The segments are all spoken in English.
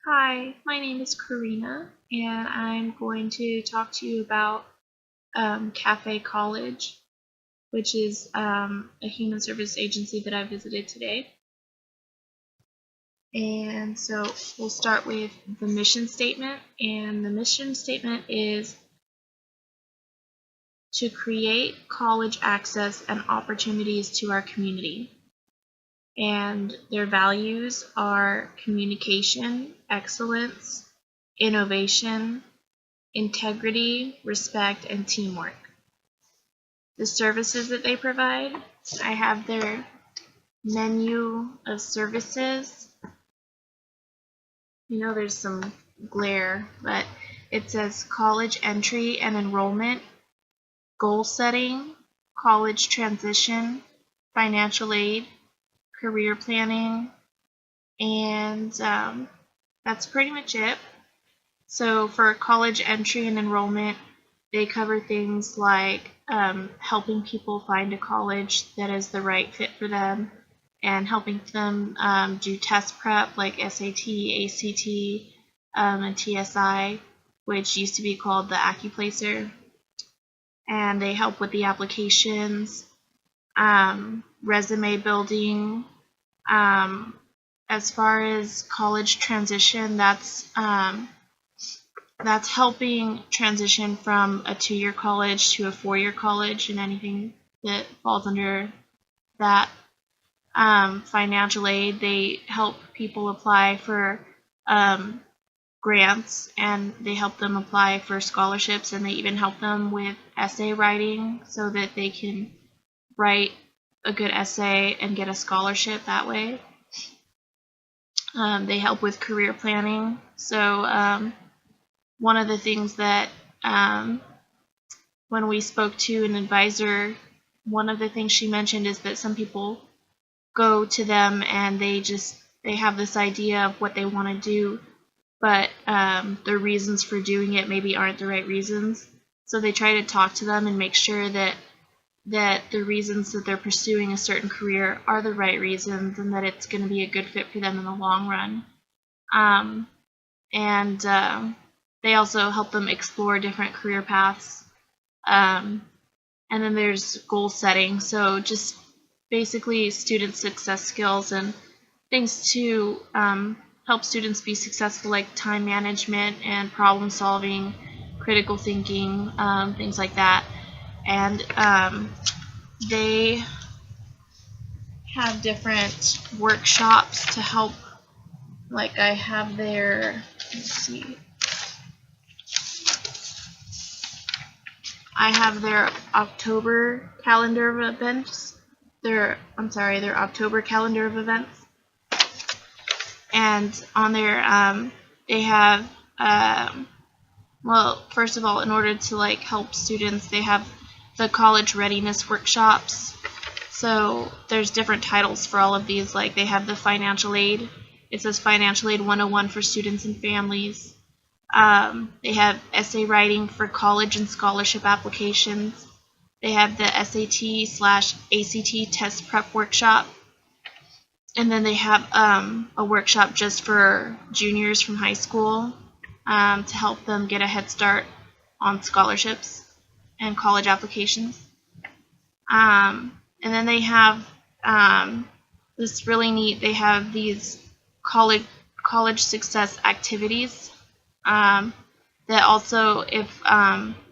Hi, my name is Karina, and I'm going to talk to you about Cafecollege, which is a human service agency that I visited today. And so we'll start with the mission statement, and the mission statement is to create college access and opportunities to our community. And their values are communication, excellence, innovation, integrity, respect, and teamwork. The services that they provide, I have their menu of services. There's some glare, but it says college entry and enrollment, goal setting, college transition, financial aid, career planning, and that's pretty much it. So for college entry and enrollment, they cover things like helping people find a college that is the right fit for them and helping them do test prep like SAT, ACT, and TSI, which used to be called the AccuPlacer. And they help with the applications, resume building. As far as college transition, that's helping transition from a 2-year college to a 4-year college and anything that falls under that. Financial aid, they help people apply for grants, and they help them apply for scholarships, and they even help them with essay writing so that they can write a good essay and get a scholarship that way. They help with career planning. So one of the things that when we spoke to an advisor, one of the things she mentioned is that some people go to them and they have this idea of what they want to do, but the reasons for doing it maybe aren't the right reasons. So they try to talk to them and make sure that the reasons that they're pursuing a certain career are the right reasons and that it's going to be a good fit for them in the long run. And they also help them explore different career paths. And then there's goal setting. So just basically student success skills and things to help students be successful, like time management and problem solving, critical thinking, things like that. And they have different workshops to help. Like I have their, let's see, I have their October calendar of events. Their October calendar of events. And on there, they have, well, first of all, in order to like help students, they have the college readiness workshops. So there's different titles for all of these. Like they have the financial aid. It says Financial Aid 101 for students and families. They have essay writing for college and scholarship applications. They have the SAT/ACT test prep workshop. And then they have a workshop just for juniors from high school to help them get a head start on scholarships and college applications. And then they have this really neat, they have these college success activities that also, if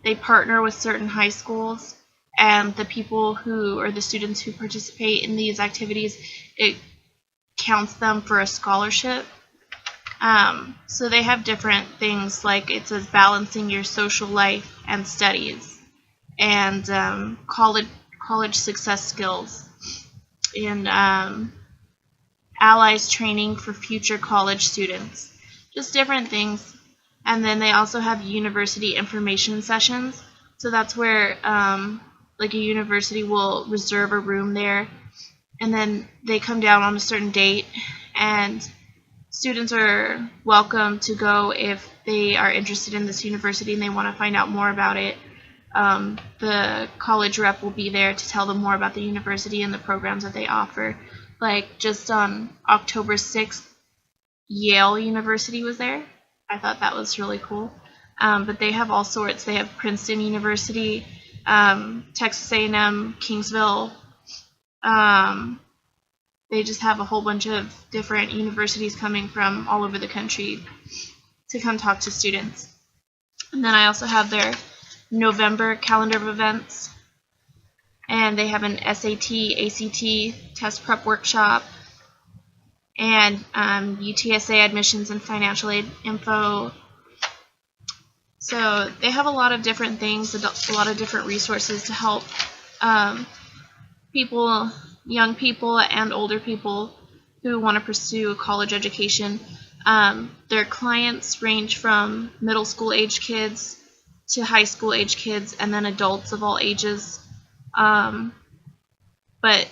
they partner with certain high schools, and the people who, or the students who participate in these activities, it counts them for a scholarship. So they have different things, like it says balancing your social life and studies, and college success skills, and allies training for future college students, just different things. And then they also have university information sessions. So that's where like a university will reserve a room there, and then they come down on a certain date, and students are welcome to go if they are interested in this university and they want to find out more about it. The college rep will be there to tell them more about the university and the programs that they offer. Like just on October 6th, Yale University was there. I thought that was really cool. But they have all sorts. They have Princeton University, Texas A&M, Kingsville. They just have a whole bunch of different universities coming from all over the country to come talk to students. And then I also have their November calendar of events. And they have an SAT, ACT test prep workshop, and UTSA admissions and financial aid info. So they have a lot of different things, a lot of different resources to help people, young people and older people who want to pursue a college education. Their clients range from middle school age kids to high school age kids, and then adults of all ages. But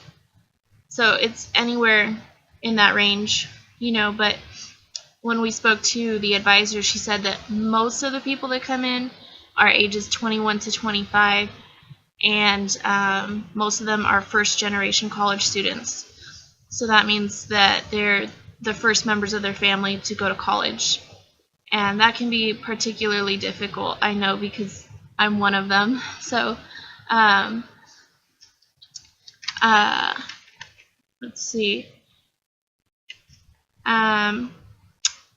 so it's anywhere in that range, but when we spoke to the advisor, she said that most of the people that come in are ages 21 to 25, and most of them are first-generation college students. So that means that they're the first members of their family to go to college. And that can be particularly difficult, I know, because I'm one of them. So let's see.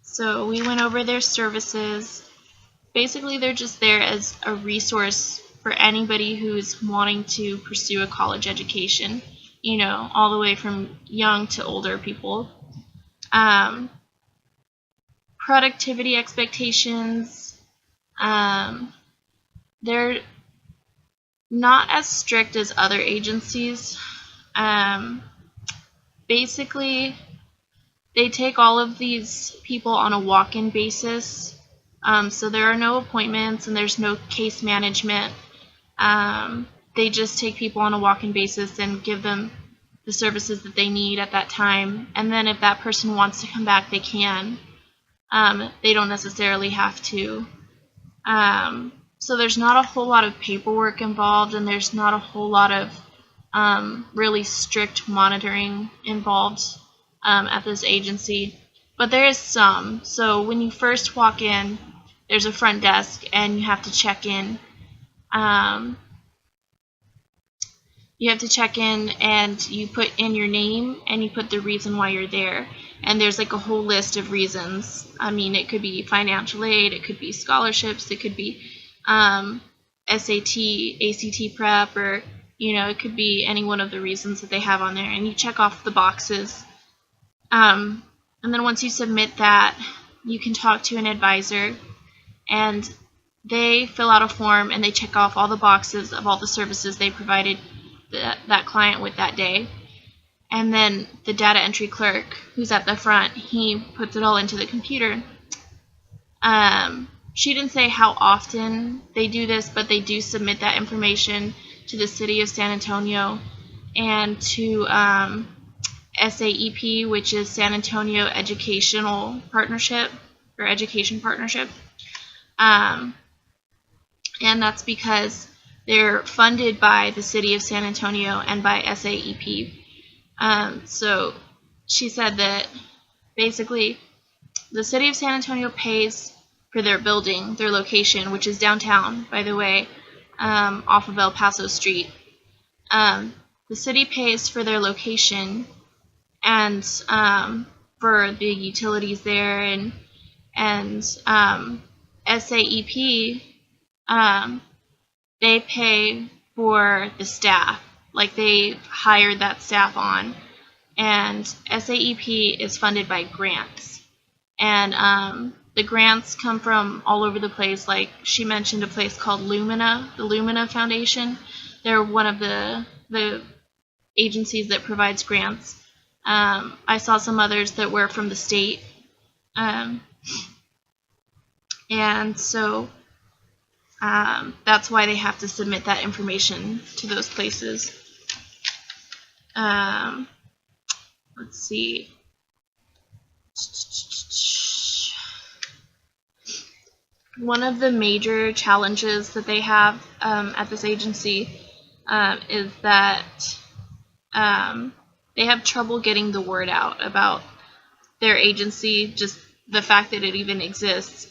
So we went over their services. Basically, they're just there as a resource for anybody who's wanting to pursue a college education, all the way from young to older people. Productivity expectations, they're not as strict as other agencies. Basically, they take all of these people on a walk-in basis, so there are no appointments and there's no case management. They just take people on a walk-in basis and give them the services that they need at that time, and then if that person wants to come back, they can. They don't necessarily have to. So there's not a whole lot of paperwork involved, and there's not a whole lot of really strict monitoring involved at this agency, but there is some. So when you first walk in, there's a front desk and you have to check in. You have to check in and you put in your name and you put the reason why you're there, and there's like a whole list of reasons. I mean, it could be financial aid, it could be scholarships, it could be SAT, ACT prep, or it could be any one of the reasons that they have on there, and you check off the boxes. And then once you submit that, you can talk to an advisor, and they fill out a form and they check off all the boxes of all the services they provided that client with that day. And then the data entry clerk, who's at the front, he puts it all into the computer. She didn't say how often they do this, but they do submit that information to the city of San Antonio and to SAEP, which is San Antonio Educational Partnership, or Education Partnership. And that's because they're funded by the city of San Antonio and by SAEP. So she said that basically the city of San Antonio pays for their building, their location, which is downtown, by the way, off of El Paso Street. The city pays for their location and for the utilities there, and SAEP, they pay for the staff, like they hired that staff on, and SAEP is funded by grants, and the grants come from all over the place. Like she mentioned a place called Lumina, the Lumina Foundation. They're one of the agencies that provides grants. I saw some others that were from the state, and so that's why they have to submit that information to those places. Let's see. One of the major challenges that they have at this agency is that they have trouble getting the word out about their agency, just the fact that it even exists,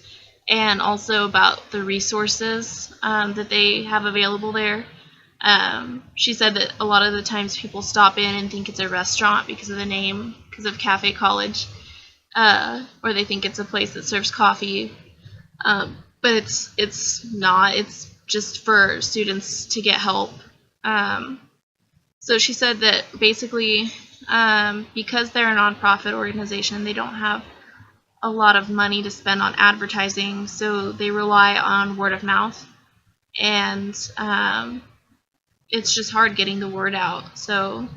and also about the resources that they have available there. She said that a lot of the times people stop in and think it's a restaurant because of the name, because of Cafecollege, or they think it's a place that serves coffee, but it's not. It's just for students to get help. So she said that basically, because they're a nonprofit organization, they don't have a lot of money to spend on advertising, so they rely on word of mouth, and it's just hard getting the word out. So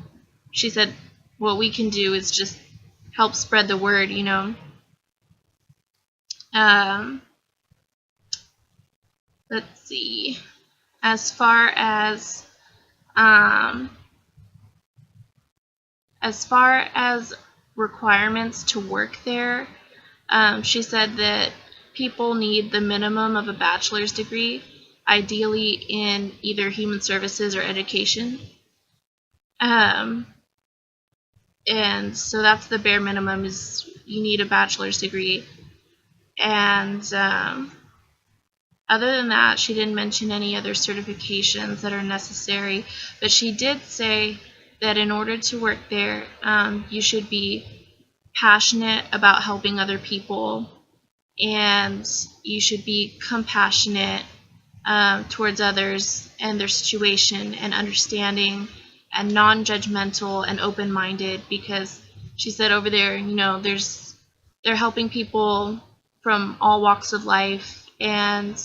she said what we can do is just help spread the word, you know. Let's see. As far as requirements to work there, she said that people need the minimum of a bachelor's degree, ideally in either human services or education. And so that's the bare minimum, is you need a bachelor's degree. And other than that, she didn't mention any other certifications that are necessary, but she did say that in order to work there, you should be passionate about helping other people, and you should be compassionate towards others and their situation, and understanding and non-judgmental and open-minded, because she said over there, you know, they're helping people from all walks of life, and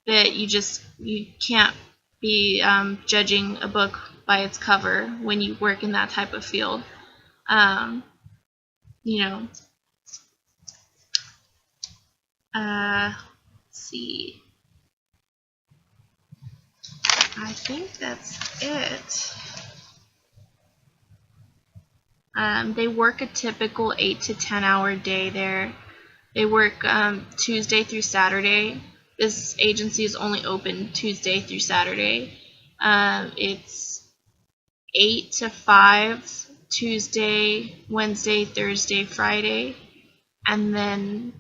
that you can't be judging a book by its cover when you work in that type of field. You know, let's see. I think that's it. They work a typical 8 to 10 hour day there. They work Tuesday through Saturday. This agency is only open Tuesday through Saturday. It's 8 to 5 Tuesday, Wednesday, Thursday, Friday, and then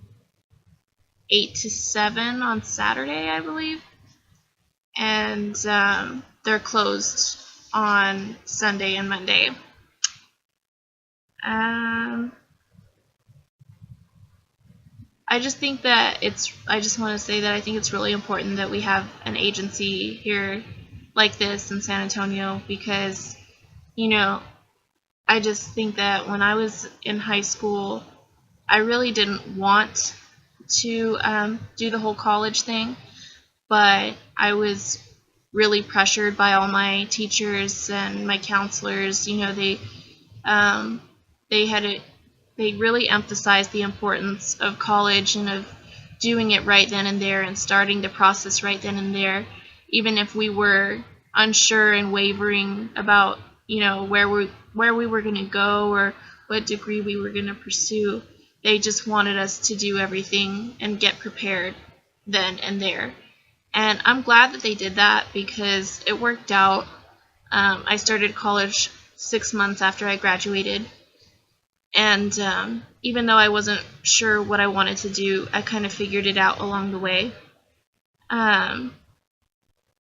8 to 7 on Saturday, I believe. And they're closed on Sunday and Monday. I just think that I just want to say that I think it's really important that we have an agency here like this in San Antonio, because, you know, I just think that when I was in high school, I really didn't want to do the whole college thing, but I was really pressured by all my teachers and my counselors. You know, they really emphasized the importance of college and of doing it right then and there and starting the process right then and there, even if we were unsure and wavering about, you know, where we were going to go or what degree we were going to pursue. They just wanted us to do everything and get prepared then and there. And I'm glad that they did that, because it worked out. I started college 6 months after I graduated. And even though I wasn't sure what I wanted to do, I kind of figured it out along the way.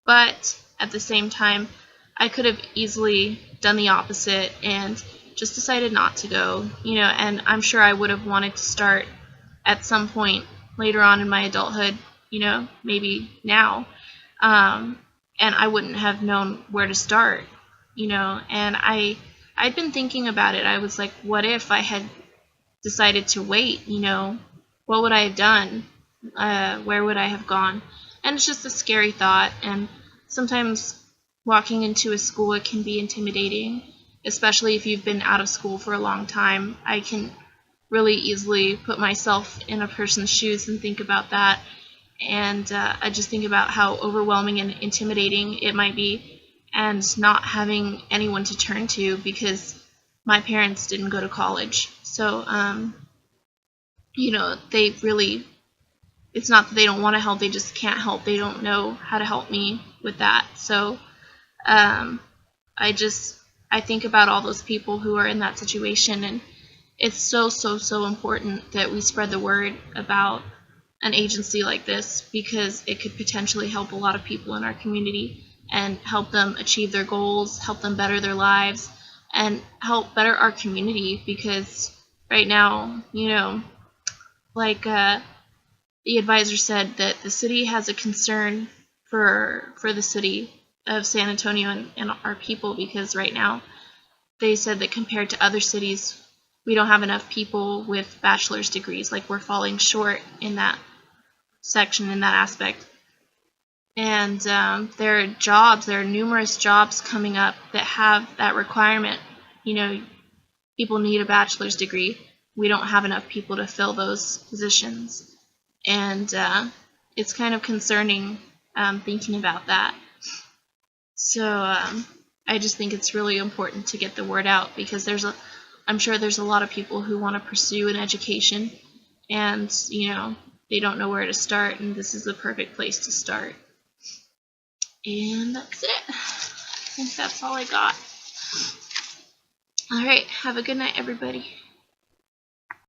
But at the same time, I could have easily done the opposite and just decided not to go, you know, and I'm sure I would have wanted to start at some point later on in my adulthood, you know, maybe now. And I wouldn't have known where to start, you know, and I'd been thinking about it. I was like, what if I had decided to wait, you know? What would I have done? Where would I have gone? And it's just a scary thought, and sometimes walking into a school, it can be intimidating, especially if you've been out of school for a long time. I can really easily put myself in a person's shoes and think about that, and I just think about how overwhelming and intimidating it might be, and not having anyone to turn to, because my parents didn't go to college. So, you know, it's not that they don't want to help, they just can't help. They don't know how to help me with that. So, I think about all those people who are in that situation, and it's so important that we spread the word about an agency like this, because it could potentially help a lot of people in our community and help them achieve their goals, help them better their lives, and help better our community. Because right now, like the advisor said, that the city has a concern for the city of San Antonio and our people, because right now they said that compared to other cities, we don't have enough people with bachelor's degrees. Like, we're falling short in that section, in that aspect. And there are numerous jobs coming up that have that requirement. People need a bachelor's degree. We don't have enough people to fill those positions. And it's kind of concerning thinking about that. So I just think it's really important to get the word out, because I'm sure there's a lot of people who want to pursue an education, and they don't know where to start, and this is the perfect place to start. And that's it. I think that's all I got. All right, have a good night, everybody.